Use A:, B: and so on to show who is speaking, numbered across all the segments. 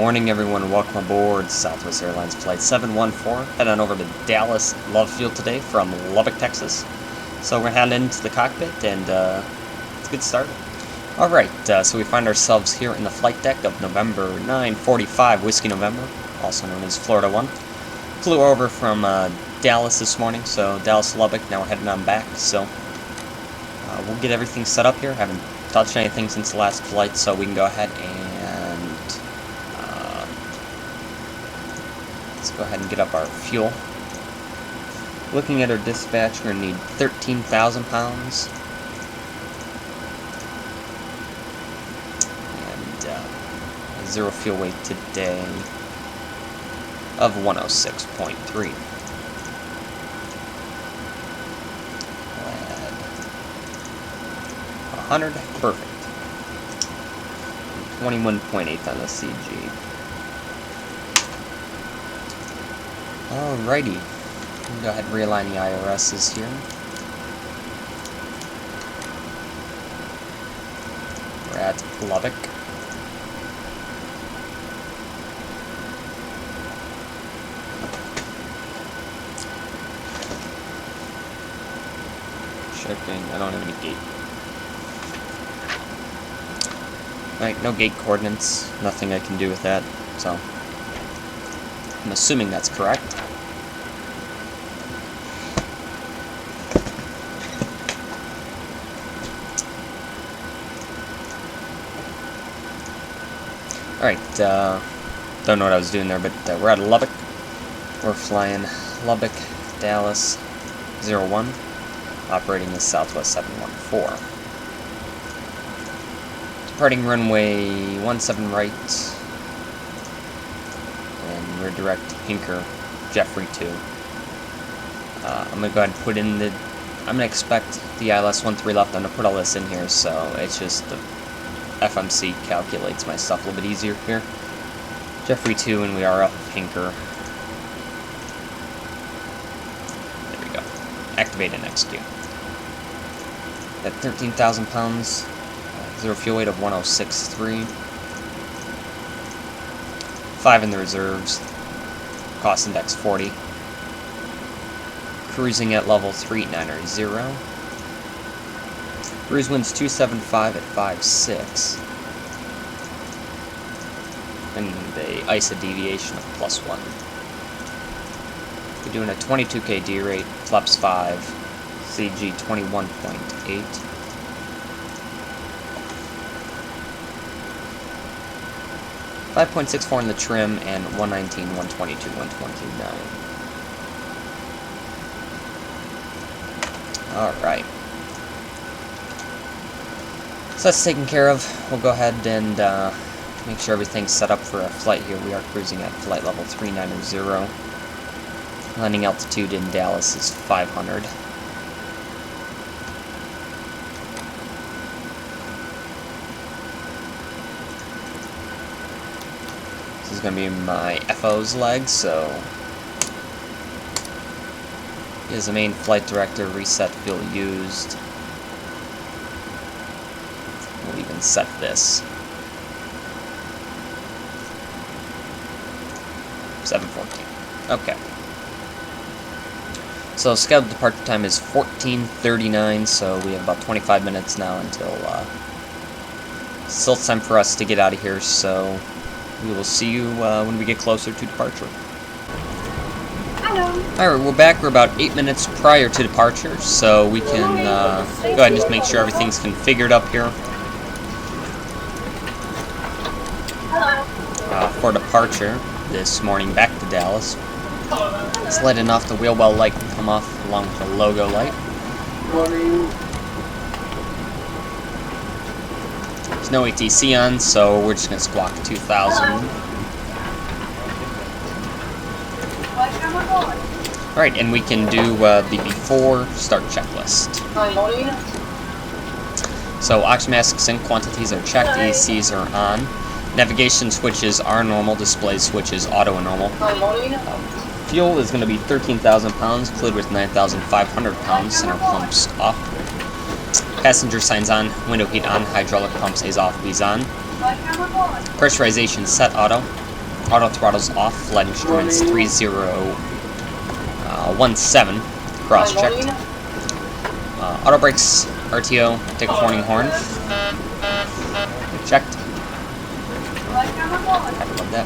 A: morning, everyone. Welcome aboard Southwest Airlines Flight 714. Head on over to Dallas Love Field today from Lubbock, Texas. So we're heading into the cockpit, and let's get started. Alright, so we find ourselves here in the flight deck of November 945, Whiskey November, also known as Florida 1. Flew over from Dallas this morning, so Dallas Lubbock, now we're heading on back. So we'll get everything set up here. Haven't touched anything since the last flight, so we can go ahead and let's go ahead and get up our fuel. Looking at our dispatch, we're going to need 13,000 pounds. And zero fuel weight today of 106.3. 100, perfect. 21.8 on the CG. Alrighty. Go ahead and realign the IRSs here. We're at Lubbock. Checking, I don't have any gate. Alright, no gate coordinates. Nothing I can do with that, so I'm assuming that's correct. Alright, don't know what I was doing there, but we're at Lubbock. We're flying Lubbock, Dallas, 01, operating as Southwest 714. Departing runway 17 right, and we're direct Hinker, Jeffrey 2. I'm going to go ahead and put in the, I'm going to expect the ILS 13 left. I'm going to put all this in here, so it's just the FMC calculates my stuff a little bit easier here. Jeffrey 2, and we are off of Hinker. There we go. Activate and execute. At 13,000 pounds, zero fuel weight of 106.3. 5 in the reserves. Cost index 40. Cruising at level 390. Cruise winds 275 at 5.6. And the ISA deviation of +1. We're doing a 22K D rate, flaps 5, CG 21.8. 5.64 in the trim, and 119, 122, 129. Alright. So that's taken care of. We'll go ahead and make sure everything's set up for a flight here. We are cruising at flight level 390. Landing altitude in Dallas is 500. This is going to be my FO's leg, so he is the main flight director. Reset fuel used. We'll even set this. 7:14. Okay. So scheduled departure time is 14:39, so we have about 25 minutes now until still time for us to get out of here, so we will see you when we get closer to departure.
B: Hello.
A: Alright, we're back. We're about 8 minutes prior to departure, so we can go ahead and just make sure everything's configured up here.
B: Hello.
A: For departure this morning back to Dallas. It's letting off the wheel well light will come off along with the logo light. There's no ATC on, so we're just going to squawk 2000. Alright, and we can do the before start checklist. So oxygen masks and quantities are checked, ACs are on. Navigation switches are normal, display switches auto and normal. Fuel is going to be 13,000 pounds, fluid with 9,500 pounds, center pumps off. Passenger signs on, window heat on, hydraulic pumps is off, B's on. Pressurization set auto. Auto throttles off. Flight instruments 3017. Cross checked. Auto brakes RTO. Take off warning horn. Checked. Love that.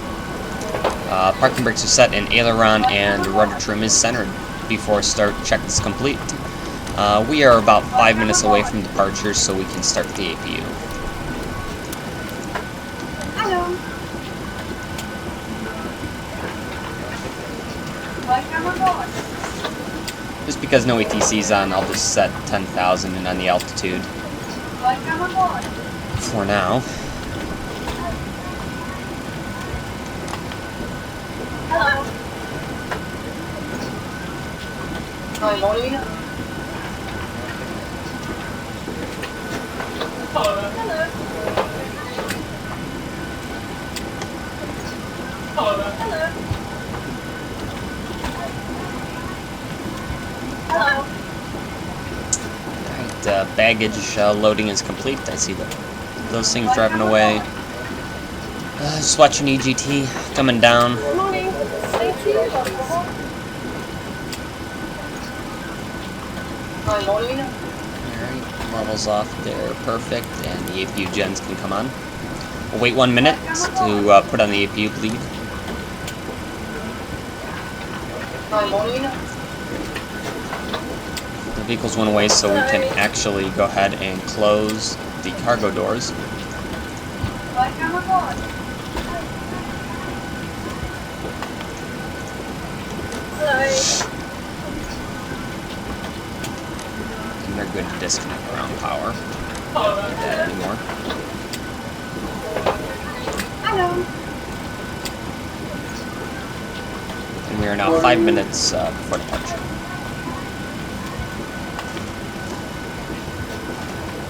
A: Parking brakes are set, and aileron and rudder trim is centered. Before start, check is complete. We are about 5 minutes away from departure, so we can start the APU.
B: Hello. Welcome aboard.
A: Just because no ATC is on, I'll just set 10,000 and on the altitude
B: Welcome aboard.
A: for now.
B: Hello. Hi, morning. Hello. Hello. Hello.
A: Alright, baggage loading is complete. I see those things driving away. Just watching EGT coming down.
B: Good morning. Thank you. Hi, morning.
A: Alright, levels off there, perfect, and the APU gens can come on. We'll wait 1 minute to put on the APU bleed.
B: Hi, morning.
A: The vehicles went away, so we can actually go ahead and close the cargo doors.
B: Welcome aboard. Hello.
A: And they're good to disconnect ground power. Don't need that anymore.
B: Hello.
A: And we are now 5 minutes before departure.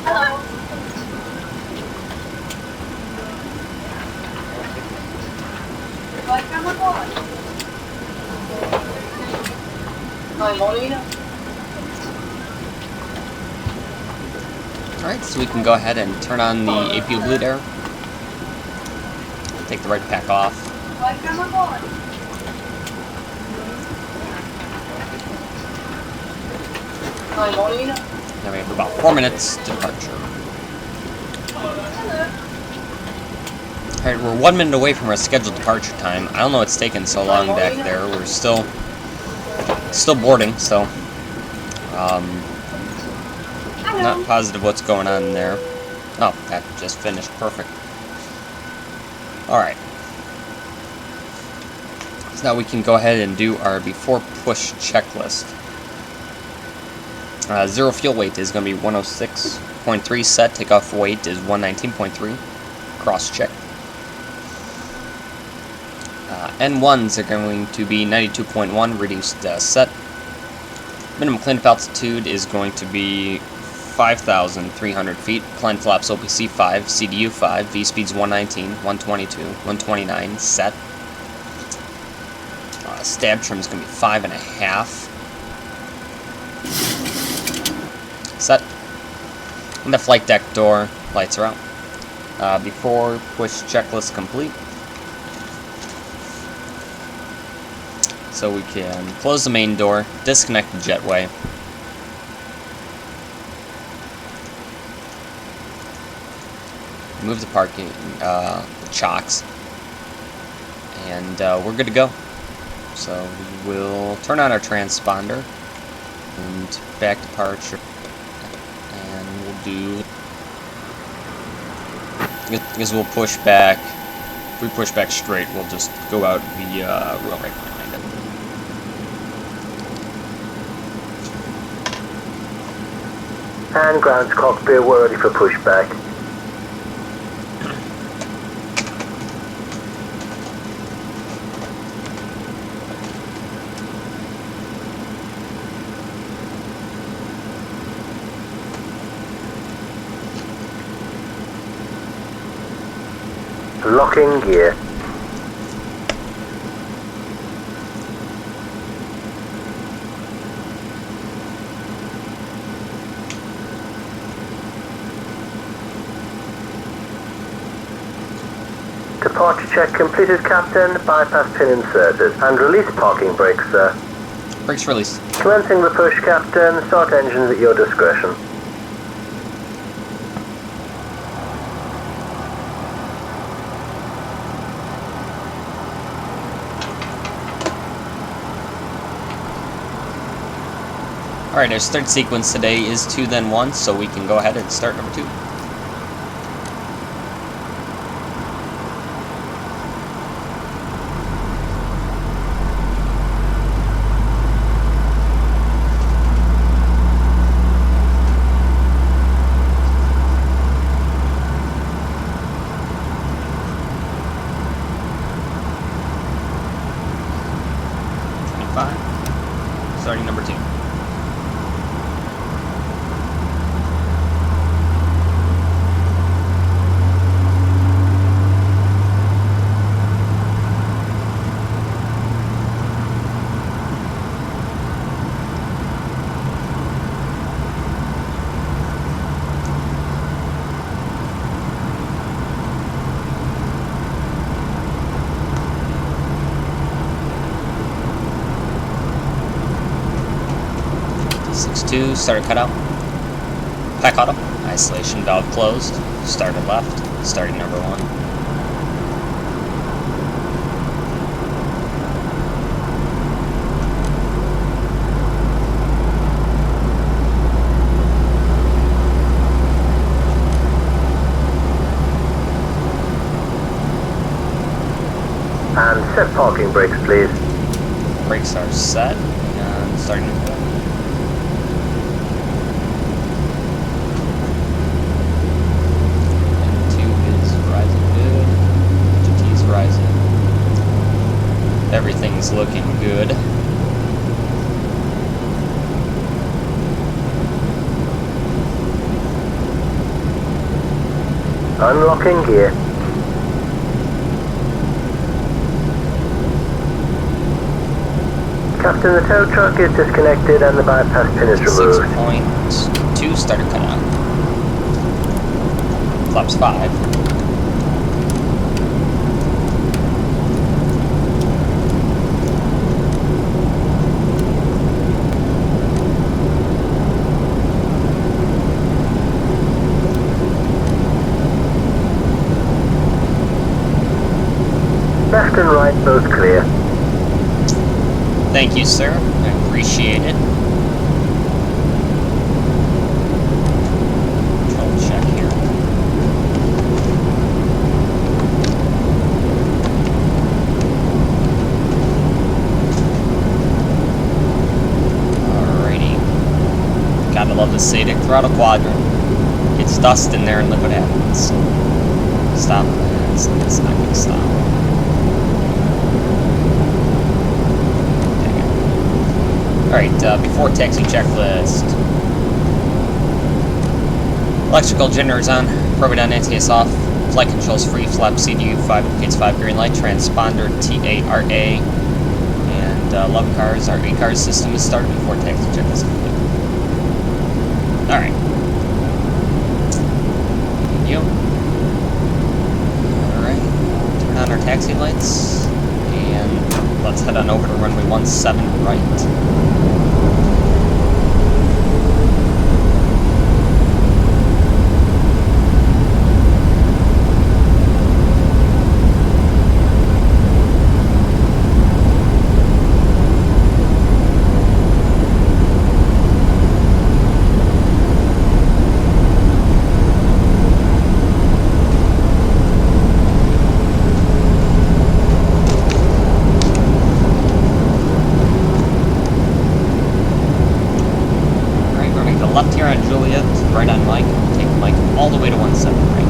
B: Hello. Welcome aboard. Hi, morning.
A: Alright, so we can go ahead and turn on the APU bleed air. Take the right pack off.
B: Welcome aboard. Hi, morning.
A: Now we have about 4 minutes to departure.
B: Hello.
A: Alright, we're 1 minute away from our scheduled departure time. I don't know what's taking so long back there. We're still boarding, so not positive what's going on there. Oh, that just finished. Perfect. Alright. So now we can go ahead and do our before push checklist. Zero fuel weight is going to be 106.3 set. Takeoff weight is 119.3. Cross check. N1s are going to be 92.1 reduced set. Minimum cleanup altitude is going to be 5,300 feet. Climb flaps OPC 5, CDU 5, V speeds 119, 122, 129 set. Stab trim is going to be 5.5. Set. And the flight deck door lights are out. Before push checklist complete. So we can close the main door, disconnect the jetway. Move the parking, the chocks. And we're good to go. So we will turn on our transponder and back departure. And we'll do, I guess we'll push back. If we push back straight, we'll just go out the railway behind it.
C: And ground's cockpit, we're ready for pushback. Locking gear. departure check completed, Captain. Bypass pin inserted. And release parking brakes, sir.
A: Brakes released.
C: Commencing the push, Captain. Start engines at your discretion.
A: Alright, our start sequence today is 2 then 1, so we can go ahead and start number 2. Starting number 2. Two, starter cutout. Pack auto. Isolation valve closed. Starter left. Starting number 1.
C: And set parking brakes, please.
A: Brakes are set. And starting number 1. Everything's looking good.
C: Unlocking gear. Captain, the tow truck is disconnected and the bypass pin is removed.
A: 6.2 starter cutout. Flaps 5.
C: Left and right, both clear.
A: Thank you, sir. I appreciate it. Control check here. Alrighty. Gotta love the Sadek throttle quadrant. Gets dust in there and look what happens. Stop. It's not gonna stop. Alright, before taxi checklist. Electrical generators on, probe on, ATS off, flight controls free, flap CDU 5 indicates 5 green light, transponder TARA, and 11 cars, our 8 cars system is started before taxi checklist complete. Alright. Yep. Alright, turn on our taxi lights, and let's head on over to runway 17 right. Left here on Juliet, right on Mike, take Mike all the way to 17 right.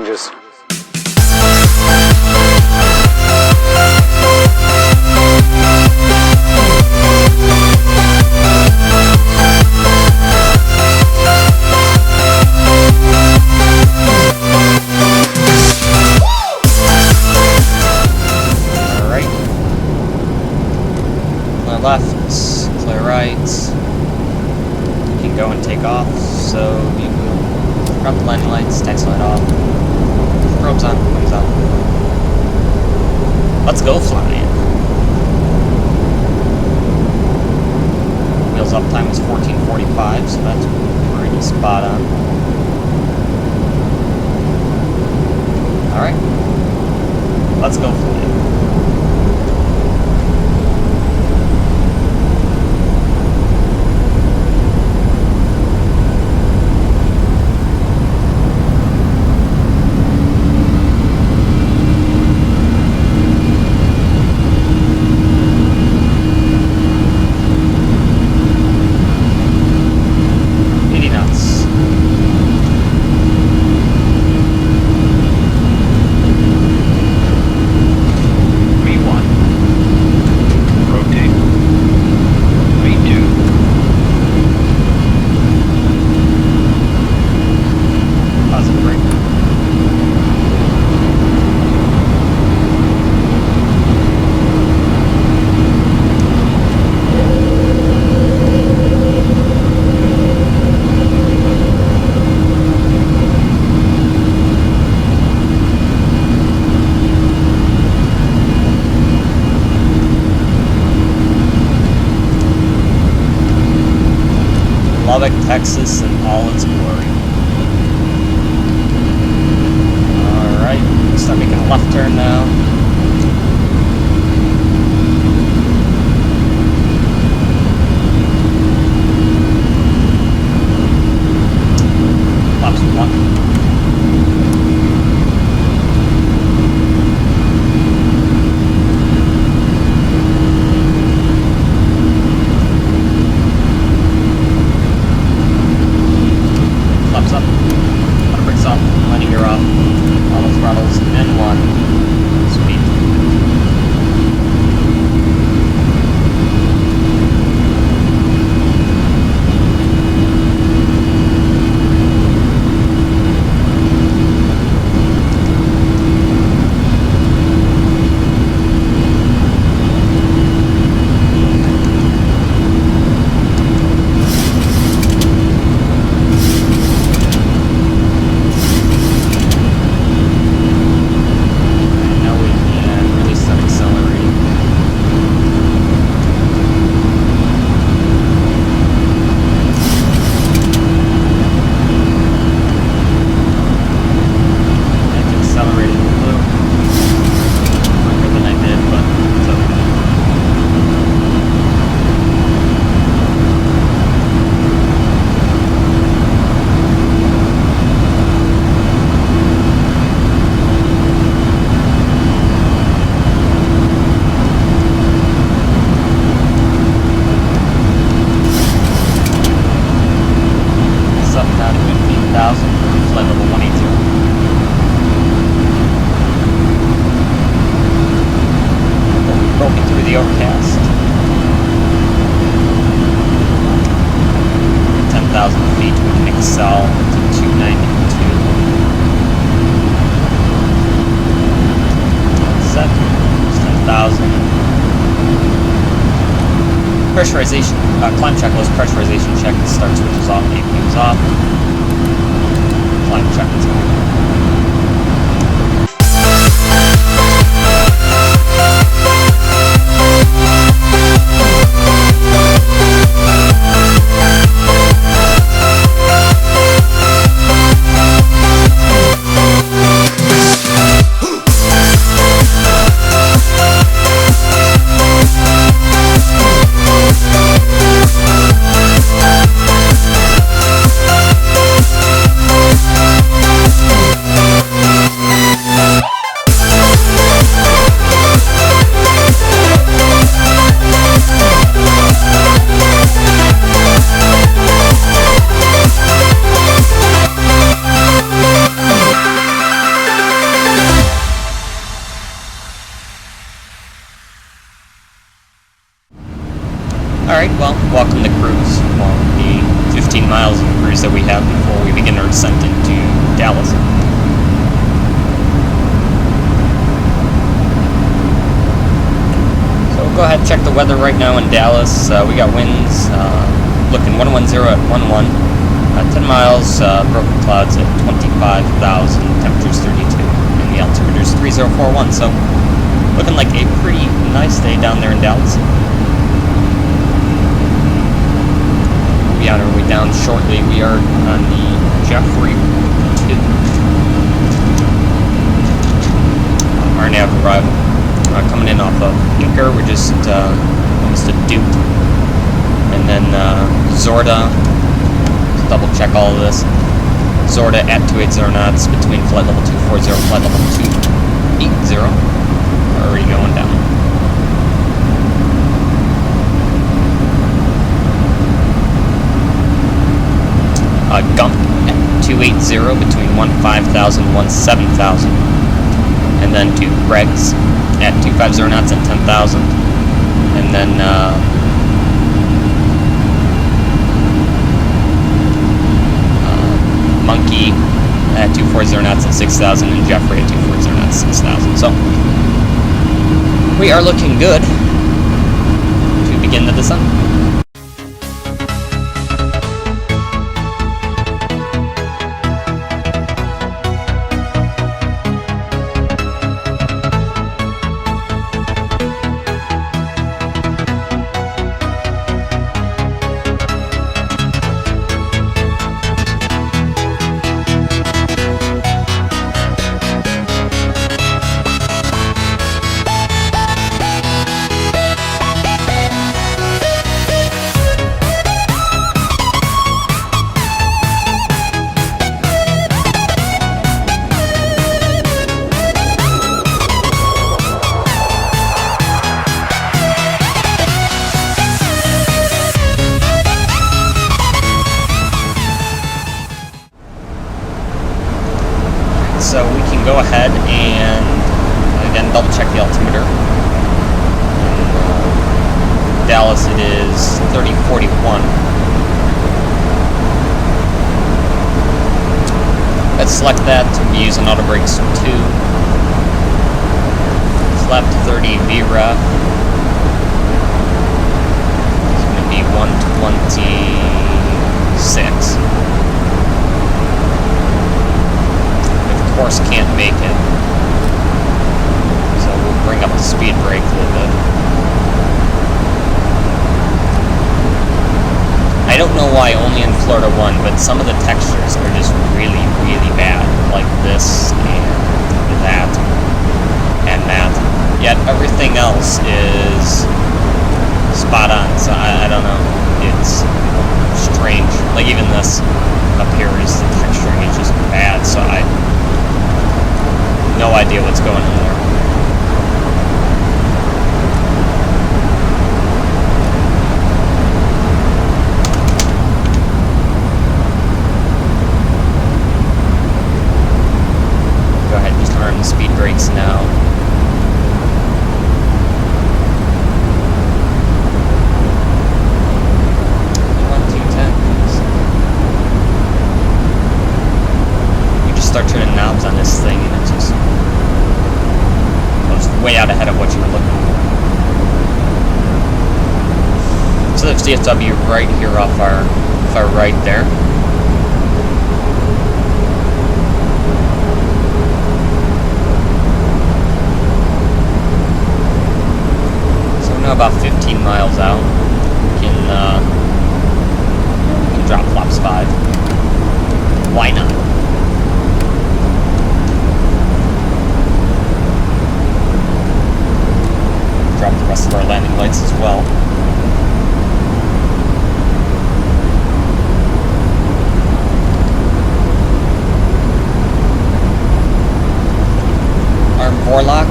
C: Just
A: left, clear right. You can go and take off, so we will Drop the landing lights, taxi light off. Probes on, wings on. Let's go flying. Wheels up time is 14:45, so that's pretty spot on. Alright. Let's go flying. Lubbock, Texas in all its glory. Alright, start making a left turn now. Flaps 1. The overcast. 10,000 feet, we can excel to 292. Set. 10,000. Pressurization, climb checklist, pressurization check, the start switch is off, AP is off. Climb check is on. Alright, well, welcome to cruise. Well, the 15 miles of cruise that we have before we begin our descent into Dallas. So we'll go ahead and check the weather right now in Dallas. We got winds looking 110 at 11. 10 miles, broken clouds at 25,000, temperature's 32, and the altimeter's 3041, so looking like a pretty nice day down there in Dallas. We'll be on our way down shortly. We are on the Jeffrey 2. Our nav arrival. Coming in off of Inker, we're just almost a Duke. And then Zorda, let's double check all of this. Zorda at 280 knots between flight level 240 and flight level 280. Already going down. Gump at 280 between 15,000 and 17,000. And then to Greg's at 250 knots and 10,000. And then Monkey at 240 knots and 6,000, and Jeffrey at 240 knots, 6,000. So we are looking good to begin the descent. So we can go ahead and again double check the altimeter. Dallas, it is 3041. Let's select that to be using auto brakes 2. Left 30 VREF. It's going to be 126. Course can't make it, so we'll bring up the speed brake a little bit. I don't know why only in Florida 1, but some of the textures are just really, really bad, like this and that and that. Yet everything else is spot on, so I don't know. It's strange. Like even this up here is the texturing is just bad, so no idea what's going on there. Go ahead and just arm the speed brakes now. Start turning knobs on this thing and it just goes way out ahead of what you were looking for. So there's DFW right here off our right there. So we're now about 15 miles out. We can drop flaps 5. Why not? Drop the rest of our landing lights as well. Arm Vorlock.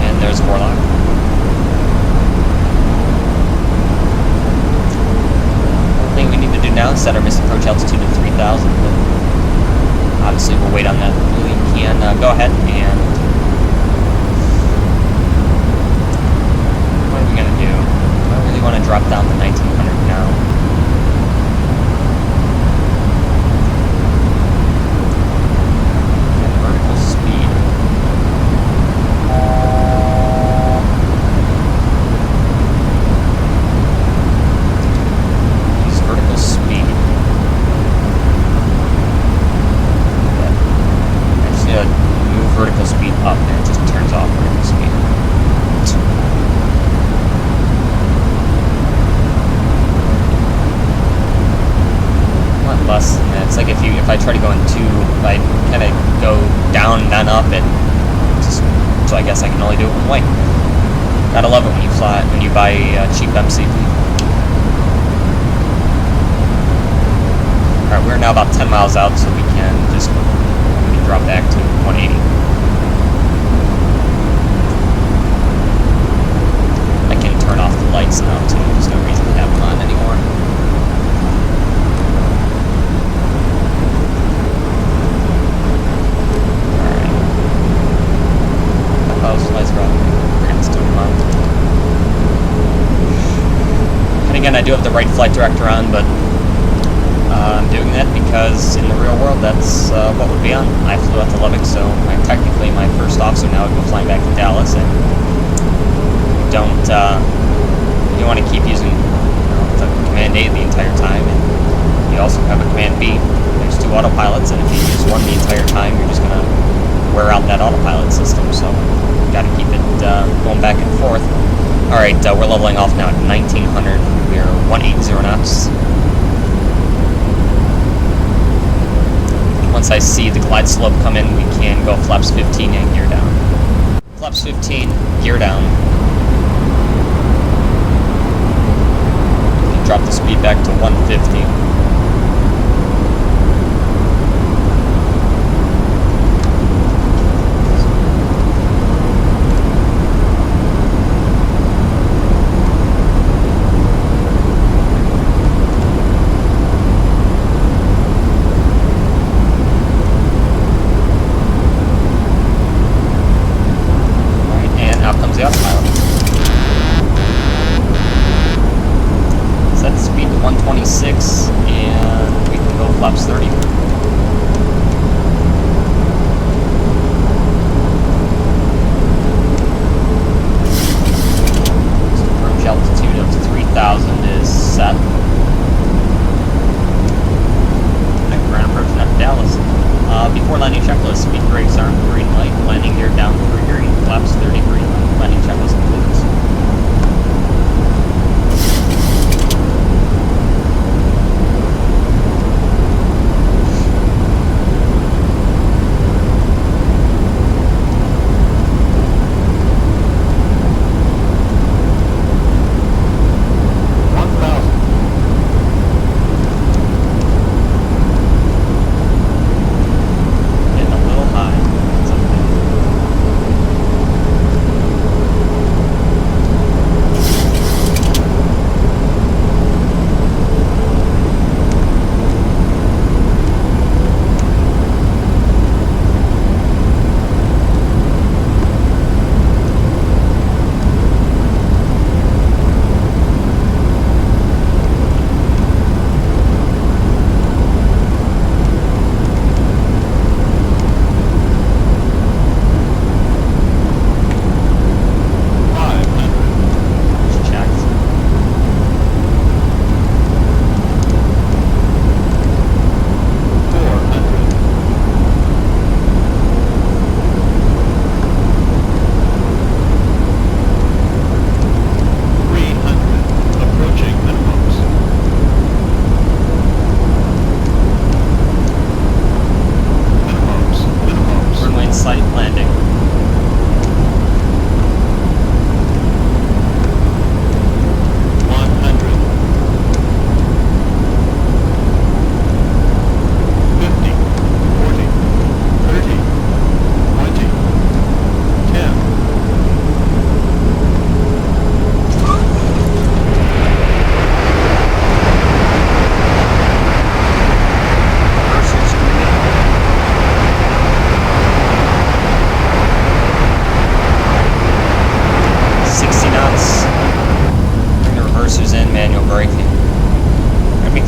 A: And there's Vorlock. Now set our missing approach altitude to 3,000, but obviously we'll wait on that. We can go ahead and what are we gonna do? I really want to drop down to 1900 now. if I try to go in two, I kind of go down, then up, and just, so I guess I can only do it one way. Gotta love it when you buy cheap MCP. Alright, we're now about 10 miles out, so we can just drop back to 180. I can turn off the lights now too, there's no reason to have them on anymore. And again, I do have the right flight director on, but I'm doing that because in the real world that's what would be on. I flew out to Lubbock, so I'm technically my first off, so now I go flying back to Dallas, and you want to keep using the Command A the entire time, and you also have a Command B. There's two autopilots, and if you use one the entire time, you're just going to wear out that autopilot system, so got to keep it going back and forth. Alright, we're leveling off now at 1900. We're 180 knots. Once I see the glide slope come in, we can go flaps 15 and gear down. Flaps 15, gear down. Drop the speed back to 150. Set speed to 126, and we can go flaps 30. So approach altitude of 3,000 is set. And we're approaching up Dallas. Before landing checklist, speed brakes are on green light, landing gear down through green, flaps 30 green light, landing checklist completes.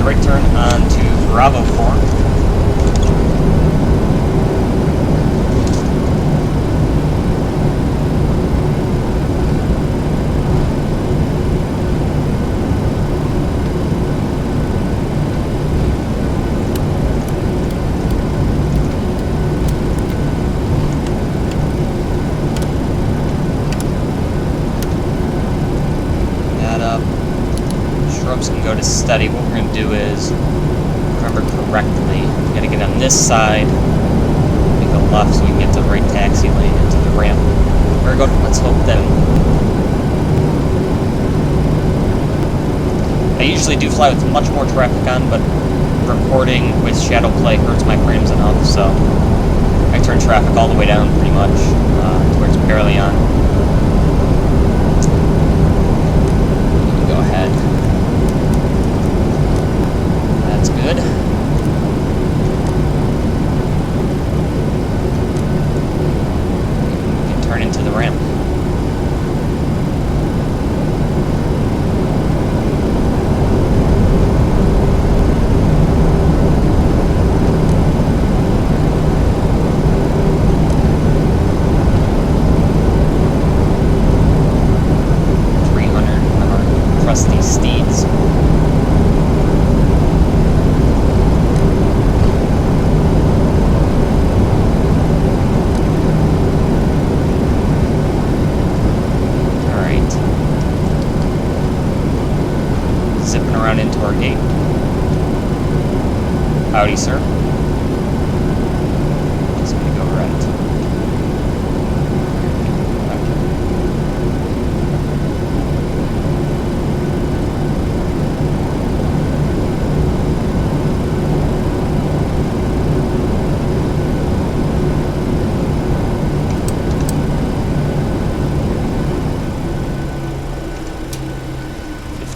A: right turn onto Bravo 4. Shrubs can go to steady. What we're going to do is remember correctly, we gotta get on this side, we go left so we can get to the right taxi lane into the ramp. Very good. Let's hope that. I usually do fly with much more traffic on, but recording with Shadow Play hurts my frames enough, so I turn traffic all the way down pretty much to where it's barely on. Go ahead. That's good. We can turn into the ramp. Trusty steeds. Alright. Zipping around into our gate. Howdy, sir. Just gonna go right.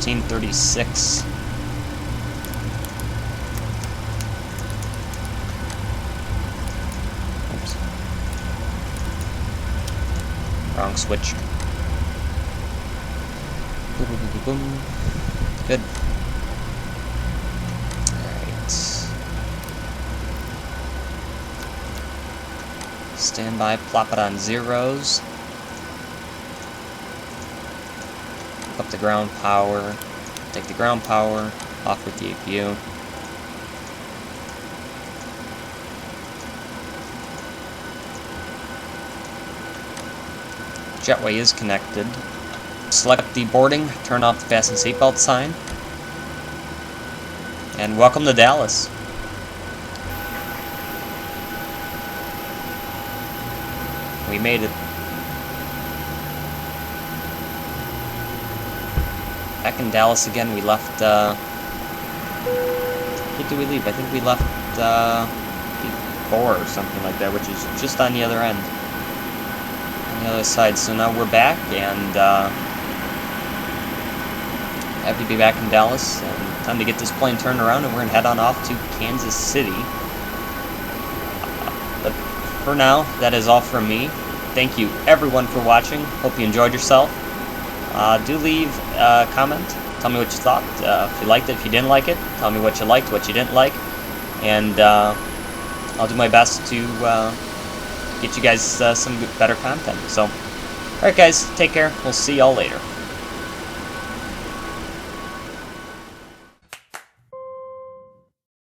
A: 1536. Oops. Wrong switch. Boom, boom, boom, boom, boom. Good. Alright. Stand by, plop it on zeros. Up the ground power, take the ground power, off with the APU. Jetway is connected. Select the boarding, turn off the fasten seatbelt sign, and welcome to Dallas. We made it. Back in Dallas again, we left, what did we leave? I think we left, 4 or something like that, which is just on the other end. On the other side. So now we're back, and, happy to be back in Dallas, and time to get this plane turned around, and we're gonna head on off to Kansas City. But for now, that is all from me. Thank you, everyone, for watching. Hope you enjoyed yourself. Do leave a comment. Tell me what you thought. If you liked it, if you didn't like it, tell me what you liked, what you didn't like. And I'll do my best to get you guys some better content. So, alright guys, take care. We'll see y'all later.